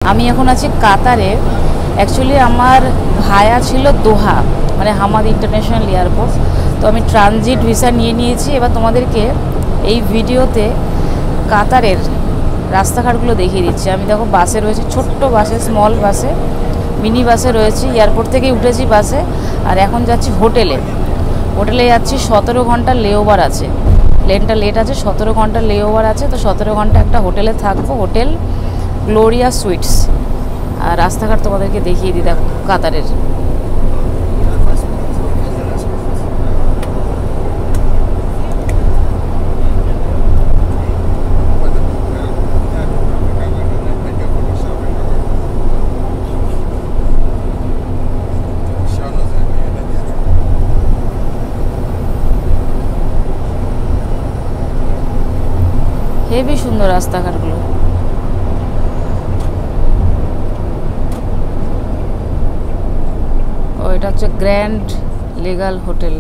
আমি এখন আছি কাতারে। অ্যাকচুয়ালি আমার ভায়া ছিল দোহা, মানে হামাদ ইন্টারন্যাশনাল এয়ারপোর্ট। তো আমি ট্রানজিট ভিসা নিয়ে নিয়েছি। এবার তোমাদেরকে এই ভিডিওতে কাতারের রাস্তাঘাটগুলো দেখিয়ে দিচ্ছি। আমি দেখো বাসে রয়েছে, ছোট্ট বাসে, স্মল বাসে, মিনি বাসে রয়েছি। এয়ারপোর্ট থেকেই উঠেছি বাসে, আর এখন যাচ্ছি হোটেলে। হোটেলে যাচ্ছি, 17 ঘন্টা লেওভার আছে, প্লেনটা লেট আছে, 17 ঘন্টা লেওভার আছে। তো 17 ঘন্টা একটা হোটেলে থাকবো, হোটেল গ্লোরিয়া সুইটস। আর রাস্তাঘাট তোমাদেরকে দেখিয়ে দিই দেখো কাতারের। হেবি সুন্দর রাস্তাঘাটগুলো। ও এটা হচ্ছে গ্র্যান্ড লিগাল হোটেল।